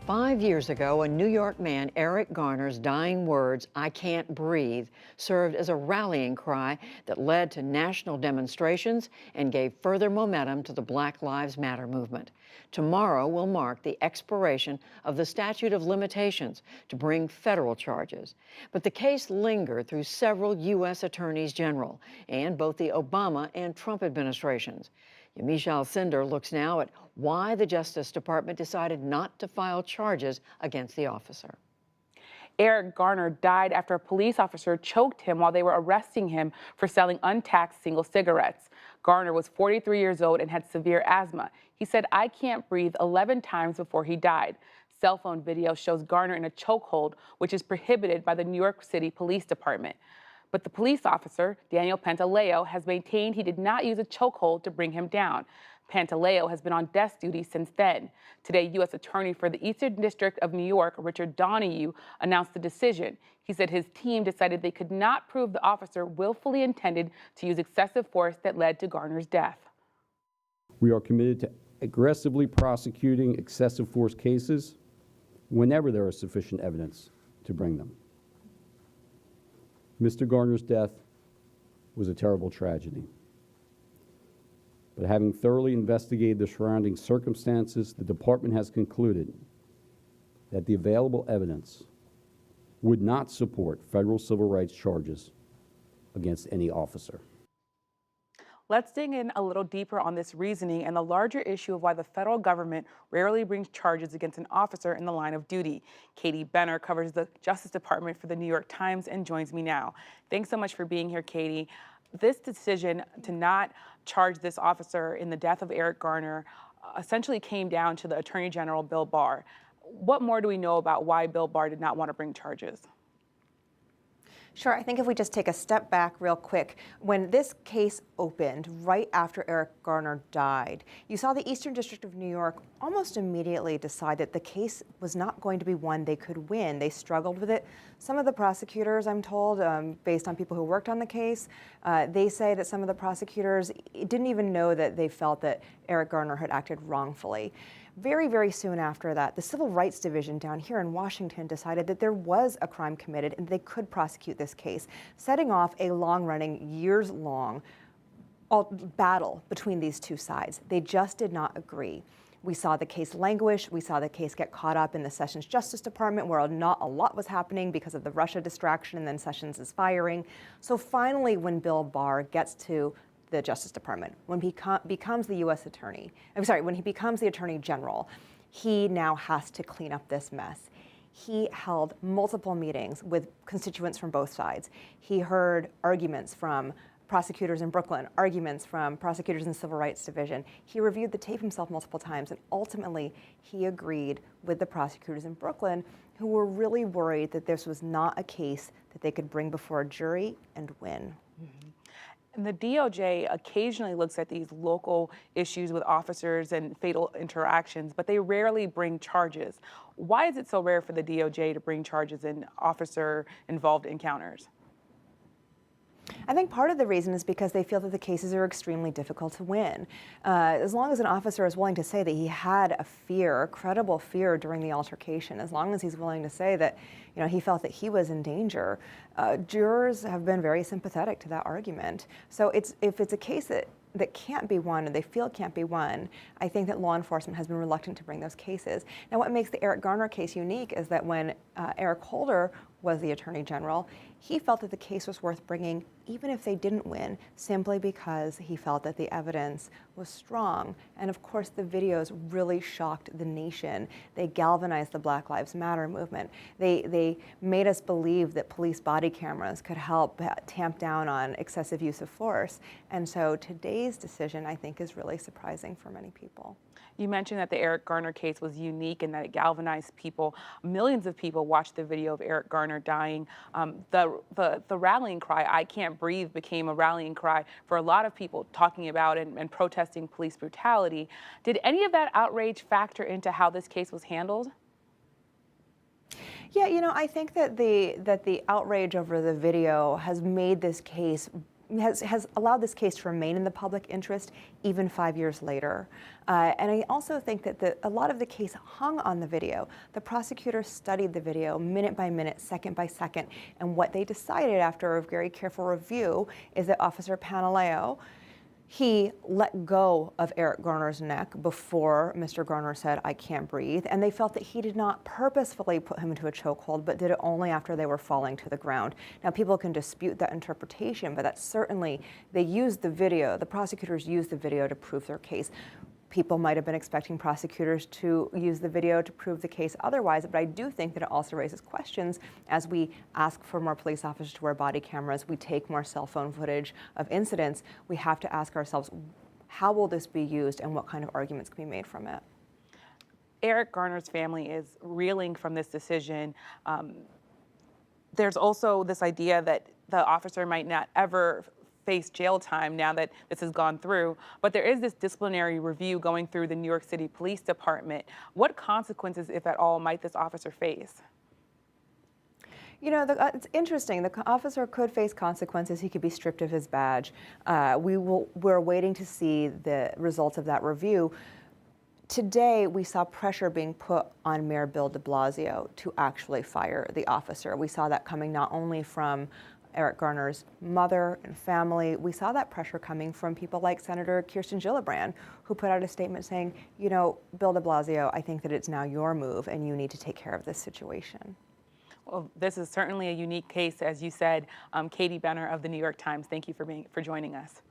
5 years ago, a New York man, Eric Garner's dying words, "I can't breathe," served as a rallying cry that led to national demonstrations and gave further momentum to the Black Lives Matter movement. Tomorrow will mark the expiration of the statute of limitations to bring federal charges. But the case lingered through several U.S. attorneys general and both the Obama and Trump administrations. Yamiche Alcindor looks now at why the Justice Department decided not to file charges against the officer. Eric Garner died after a police officer choked him while they were arresting him for selling untaxed single cigarettes. Garner was 43 years old and had severe asthma. He said, "I can't breathe," 11 times before he died. Cell phone video shows Garner in a chokehold, which is prohibited by the New York City Police Department. But the police officer, Daniel Pantaleo, has maintained he did not use a chokehold to bring him down. Pantaleo has been on desk duty since then. Today, U.S. Attorney for the Eastern District of New York, Richard Donahue, announced the decision. He said his team decided they could not prove the officer willfully intended to use excessive force that led to Garner's death. We are committed to aggressively prosecuting excessive force cases whenever there is sufficient evidence to bring them. Mr. Garner's death was a terrible tragedy. But having thoroughly investigated the surrounding circumstances, the department has concluded that the available evidence would not support federal civil rights charges against any officer. Let's dig in a little deeper on this reasoning and the larger issue of why the federal government rarely brings charges against an officer in the line of duty. Katie Benner covers the Justice Department for the New York Times and joins me now. Thanks so much for being here, Katie. This decision to not charge this officer in the death of Eric Garner essentially came down to the Attorney General, Bill Barr. What more do we know about why Bill Barr did not want to bring charges? Sure. I think if we just take a step back real quick, when this case opened right after Eric Garner died, you saw the Eastern District of New York almost immediately decide that the case was not going to be one they could win. They struggled with it. Some of the prosecutors, I'm told, based on people who worked on the case, they say that some of the prosecutors didn't even know that they felt that Eric Garner had acted wrongfully. Very, very soon after that, the Civil Rights Division down here in Washington decided that there was a crime committed and they could prosecute this case, setting off a long-running, years-long battle between these two sides. They just did not agree. We saw the case languish. We saw the case get caught up in the Sessions Justice Department, where not a lot was happening because of the Russia distraction, and then Sessions is firing. So finally, when Bill Barr gets to the Justice Department, when he becomes the U.S. Attorney, when he becomes the Attorney General, he now has to clean up this mess. He held multiple meetings with constituents from both sides. He heard arguments from prosecutors in Brooklyn, arguments from prosecutors in the Civil Rights Division. He reviewed the tape himself multiple times, and ultimately he agreed with the prosecutors in Brooklyn, who were really worried that this was not a case that they could bring before a jury and win. Mm-hmm. And the DOJ occasionally looks at these local issues with officers and fatal interactions, but they rarely bring charges. Why is it so rare for the DOJ to bring charges in officer-involved encounters? I think part of the reason is because they feel that the cases are extremely difficult to win. As long as an officer is willing to say that he had a fear, a credible fear during the altercation, as long as he's willing to say that, he felt that he was in danger, jurors have been very sympathetic to that argument. So if it's a case that can't be won, or they feel can't be won, I think that law enforcement has been reluctant to bring those cases. Now, what makes the Eric Garner case unique is that when Eric Holder was the Attorney General, he felt that the case was worth bringing even if they didn't win, simply because he felt that the evidence was strong. And of course, the videos really shocked the nation. They galvanized the Black Lives Matter movement. They made us believe that police body cameras could help tamp down on excessive use of force. And so today's decision, I think, is really surprising for many people. You mentioned that the Eric Garner case was unique and that it galvanized people. Millions of people watched the video of Eric Garner dying. The rallying cry, "I can't breathe," became a rallying cry for a lot of people talking about and protesting police brutality. Did any of that outrage factor into how this case was handled? Yeah, I think that the outrage over the video has made this case has allowed this case to remain in the public interest even 5 years later. And I also think that a lot of the case hung on the video. The prosecutor studied the video minute by minute, second by second, and what they decided after a very careful review is that Officer Pantaleo, he let go of Eric Garner's neck before Mr. Garner said, "I can't breathe," and they felt that he did not purposefully put him into a chokehold, but did it only after they were falling to the ground. Now, people can dispute that interpretation, but that's certainly, they used the video, the prosecutors used the video to prove their case. People might have been expecting prosecutors to use the video to prove the case otherwise, but I do think that it also raises questions as we ask for more police officers to wear body cameras, we take more cell phone footage of incidents. We have to ask ourselves, how will this be used and what kind of arguments can be made from it? Eric Garner's family is reeling from this decision. There's also this idea that the officer might not ever face jail time now that this has gone through, but there is this disciplinary review going through the New York City Police Department. What consequences, if at all, might this officer face? You know, it's interesting. The officer could face consequences. He could be stripped of his badge. We're waiting to see the results of that review. Today, we saw pressure being put on Mayor Bill de Blasio to actually fire the officer. We saw that coming not only from Eric Garner's mother and family. We saw that pressure coming from people like Senator Kirsten Gillibrand, who put out a statement saying, you know, Bill de Blasio, I think that it's now your move and you need to take care of this situation. Well, this is certainly a unique case, as you said. Katie Benner of the New York Times, thank you for joining us.